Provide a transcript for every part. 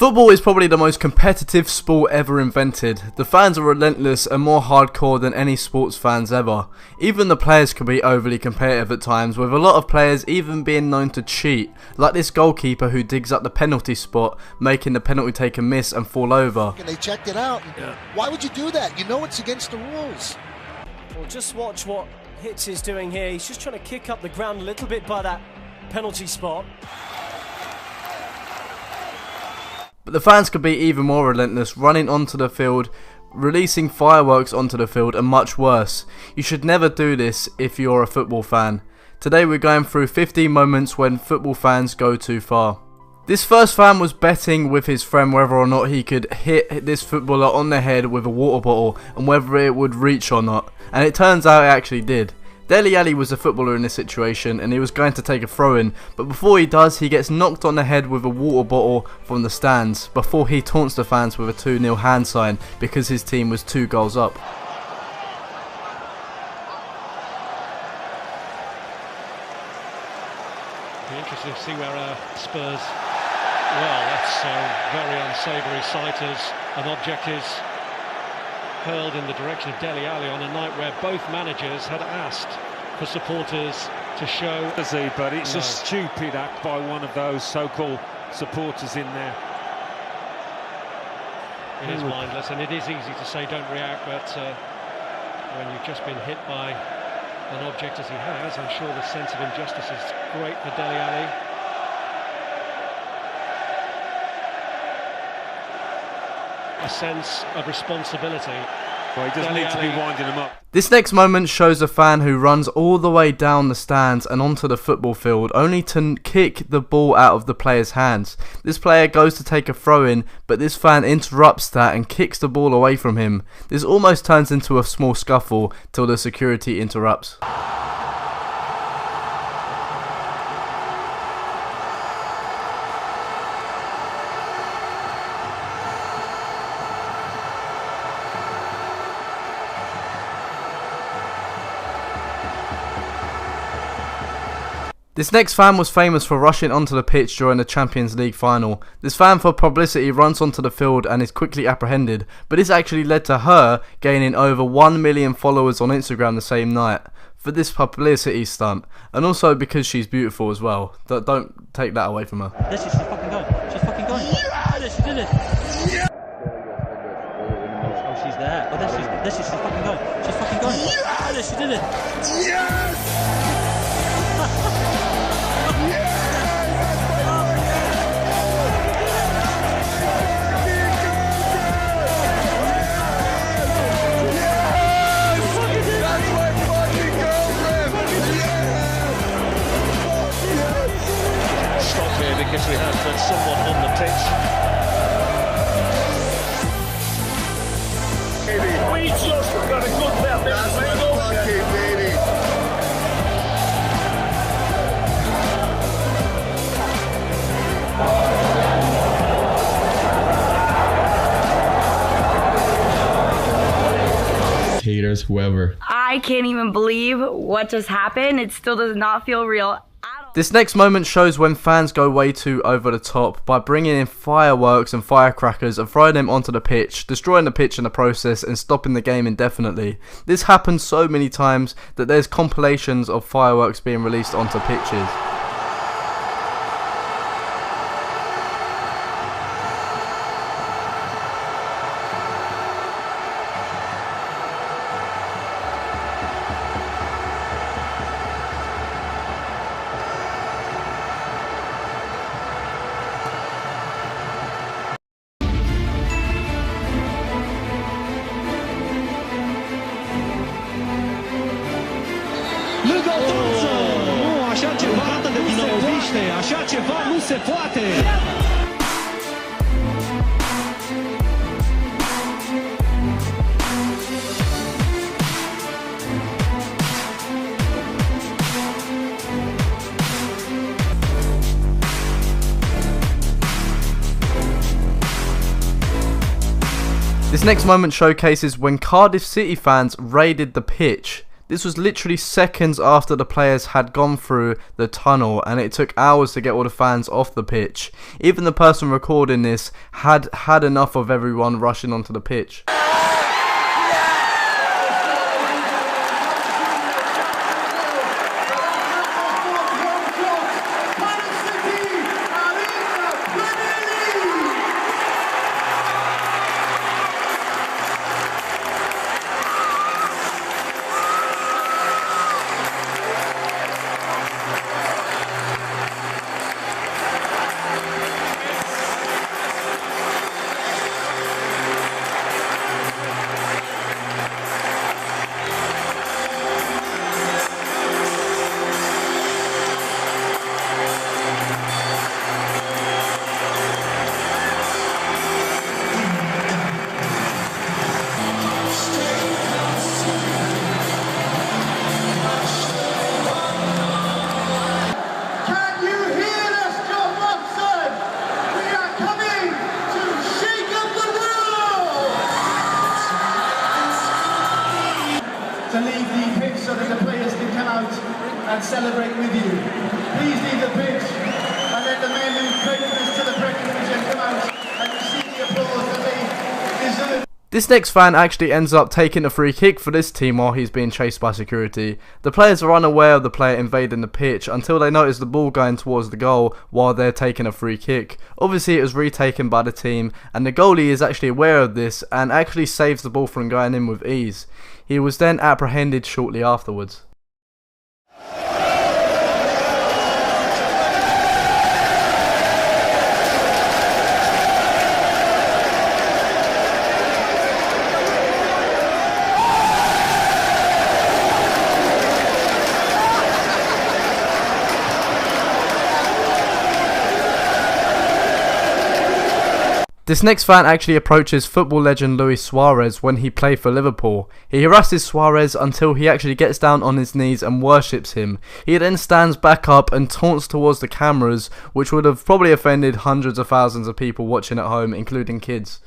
Football is probably the most competitive sport ever invented. The fans are relentless and more hardcore than any sports fans ever. Even the players can be overly competitive at times, with a lot of players even being known to cheat, like this goalkeeper who digs up the penalty spot, making the penalty taker miss and fall over. And they checked it out. Why would you do that? You know it's against the rules. Well, just watch what Hitz is doing here. He's just trying to kick up the ground a little bit by that penalty spot. But the fans could be even more relentless, running onto the field, releasing fireworks onto the field, and much worse. You should never do this if you're a football fan. Today we're going through 15 moments when football fans go too far. This first fan was betting with his friend whether or not he could hit this footballer on the head with a water bottle and whether it would reach or not. And it turns out it actually did. Dele Alli was a footballer in this situation and he was going to take a throw-in, but before he does, he gets knocked on the head with a water bottle from the stands before he taunts the fans with a 2-0 hand sign because his team was 2 goals up. Be interesting to see where Spurs, well, that's a very unsavoury sight as an object is hurled in the direction of Dele Alli on a night where both managers had asked for supporters to show. But it's a stupid act by one of those so-called supporters in there. It is mindless, and it is easy to say don't react, but when you've just been hit by an object as he has, I'm sure the sense of injustice is great for Dele Alli. A sense of responsibility. Well, he doesn't need to be winding him up. This next moment shows a fan who runs all the way down the stands and onto the football field only to kick the ball out of the player's hands. This player goes to take a throw-in, but this fan interrupts that and kicks the ball away from him. This almost turns into a small scuffle till the security interrupts. This next fan was famous for rushing onto the pitch during the Champions League final. This fan for publicity runs onto the field and is quickly apprehended, but this actually led to her gaining over 1 million followers on Instagram the same night for this publicity stunt, and also because she's beautiful as well. Don't take that away from her. There she's fucking going. She's fucking going. Yes! She did it. Yes! Oh, she's there. Oh, there she's fucking going. She's fucking going. Yes! She did it. Yes! Because we have got someone on the pitch. We just got a good belt. Haters, whoever. I can't even believe what just happened. It still does not feel real. This next moment shows when fans go way too over the top by bringing in fireworks and firecrackers and throwing them onto the pitch, destroying the pitch in the process and stopping the game indefinitely. This happens so many times that there's compilations of fireworks being released onto pitches. Nu, așa ceva nu se obiște, așa ceva nu se poate. This next moment showcases when Cardiff City fans raided the pitch. This was literally seconds after the players had gone through the tunnel, and it took hours to get all the fans off the pitch. Even the person recording this had had enough of everyone rushing onto the pitch. To leave the pitch so that the players can come out and celebrate with you. Please leave the pitch and let the men who played for this to the Premier come out and receive the applause that they deserve. This next fan actually ends up taking a free kick for this team while he's being chased by security. The players are unaware of the player invading the pitch until they notice the ball going towards the goal while they're taking a free kick. Obviously it was retaken by the team, and the goalie is actually aware of this and actually saves the ball from going in with ease. He was then apprehended shortly afterwards. This next fan actually approaches football legend Luis Suarez when he played for Liverpool. He harasses Suarez until he actually gets down on his knees and worships him. He then stands back up and taunts towards the cameras, which would have probably offended hundreds of thousands of people watching at home, including kids.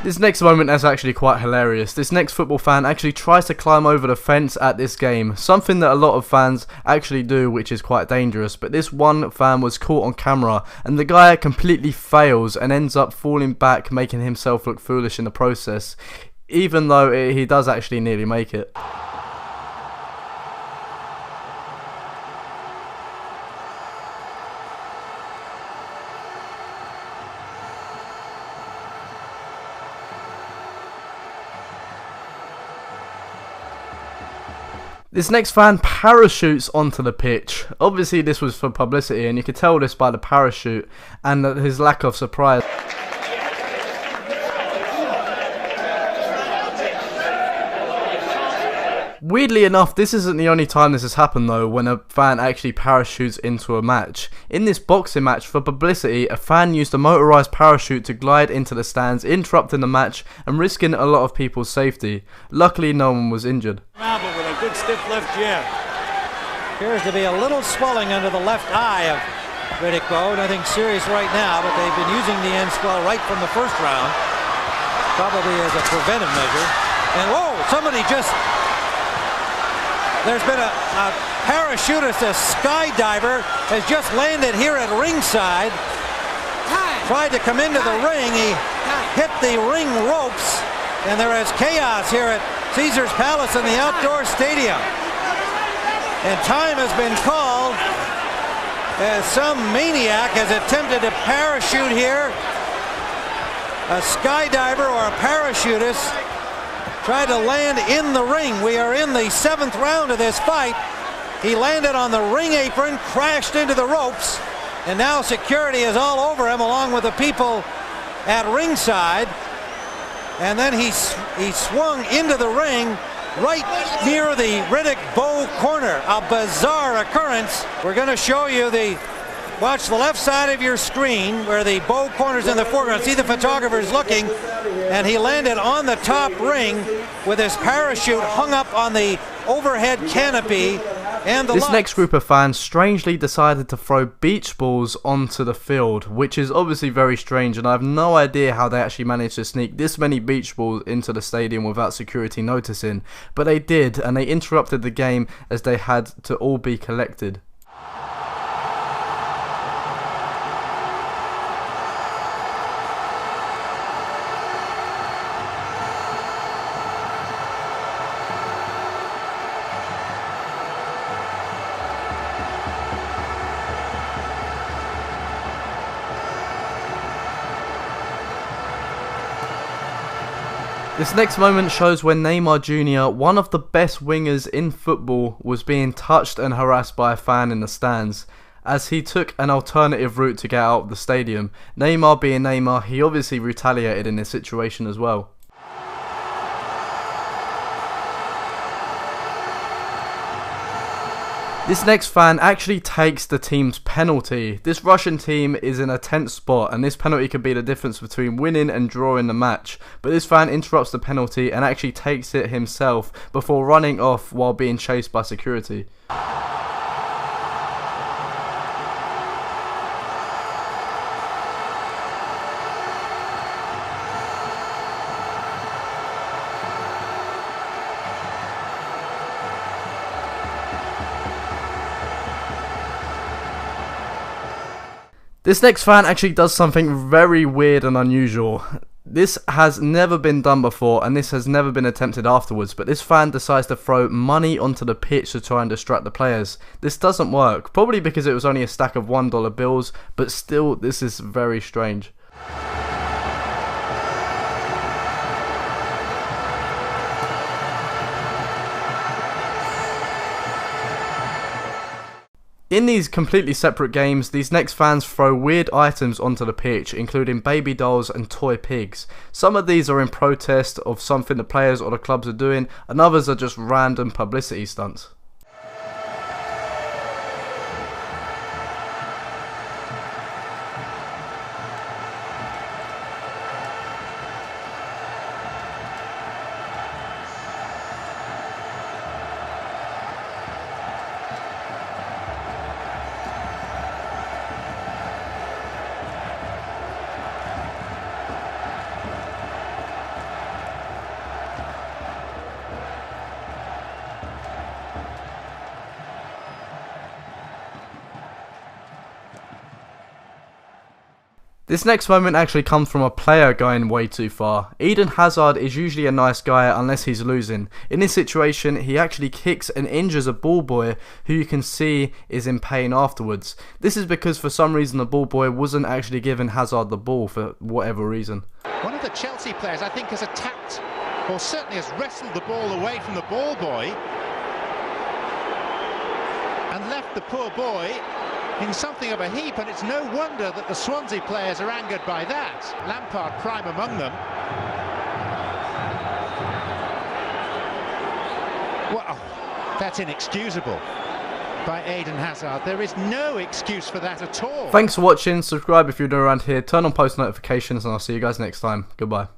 This next moment is actually quite hilarious. This next football fan actually tries to climb over the fence at this game, something that a lot of fans actually do, which is quite dangerous, but this one fan was caught on camera and the guy completely fails and ends up falling back, making himself look foolish in the process, even though he does actually nearly make it. This next fan parachutes onto the pitch. Obviously this was for publicity, and you could tell this by the parachute and his lack of surprise. Weirdly enough, this isn't the only time this has happened though, when a fan actually parachutes into a match. In this boxing match, for publicity, a fan used a motorised parachute to glide into the stands, interrupting the match and risking a lot of people's safety. Luckily, no one was injured. With a good stiff left jab. Appears to be a little swelling under the left eye of Riddick. Nothing serious right now, but they've been using the end swell right from the first round, probably as a preventive measure. And whoa, somebody just... There's been a parachutist, a skydiver, has just landed here at ringside. Tried to come into the ring. He hit the ring ropes, and there is chaos here at Caesar's Palace in the outdoor stadium. And time has been called as some maniac has attempted to parachute here. A skydiver or a parachutist tried to land in the ring. We are in the 7th round of this fight. He landed on the ring apron, crashed into the ropes, And now security is all over him along with the people at ringside. And then he swung into the ring right near the Riddick Bow corner. A bizarre occurrence. We're going to show you watch the left side of your screen where the Bow corner's in the foreground. See the photographer's looking, and he landed on the top ring with his parachute hung up on the overhead canopy. And this next group of fans strangely decided to throw beach balls onto the field, which is obviously very strange, and I have no idea how they actually managed to sneak this many beach balls into the stadium without security noticing, but they did, and they interrupted the game as they had to all be collected. This next moment shows when Neymar Jr., one of the best wingers in football, was being touched and harassed by a fan in the stands. As he took an alternative route to get out of the stadium, Neymar being Neymar, he obviously retaliated in this situation as well. This next fan actually takes the team's penalty. This Russian team is in a tense spot, and this penalty could be the difference between winning and drawing the match. But this fan interrupts the penalty and actually takes it himself before running off while being chased by security. This next fan actually does something very weird and unusual. This has never been done before, and this has never been attempted afterwards, but this fan decides to throw money onto the pitch to try and distract the players. This doesn't work, probably because it was only a stack of $1 bills, but still, this is very strange. In these completely separate games, these next fans throw weird items onto the pitch, including baby dolls and toy pigs. Some of these are in protest of something the players or the clubs are doing, and others are just random publicity stunts. This next moment actually comes from a player going way too far. Eden Hazard is usually a nice guy unless he's losing. In this situation, he actually kicks and injures a ball boy who you can see is in pain afterwards. This is because for some reason the ball boy wasn't actually giving Hazard the ball for whatever reason. One of the Chelsea players I think has attacked, or certainly has wrestled the ball away from the ball boy and left the poor boy in something of a heap, and it's no wonder that the Swansea players are angered by that. Lampard prime among them. Well, that's inexcusable by Eden Hazard. There is no excuse for that at all. Thanks for watching. Subscribe if you're new around here. Turn on post notifications, and I'll see you guys next time. Goodbye.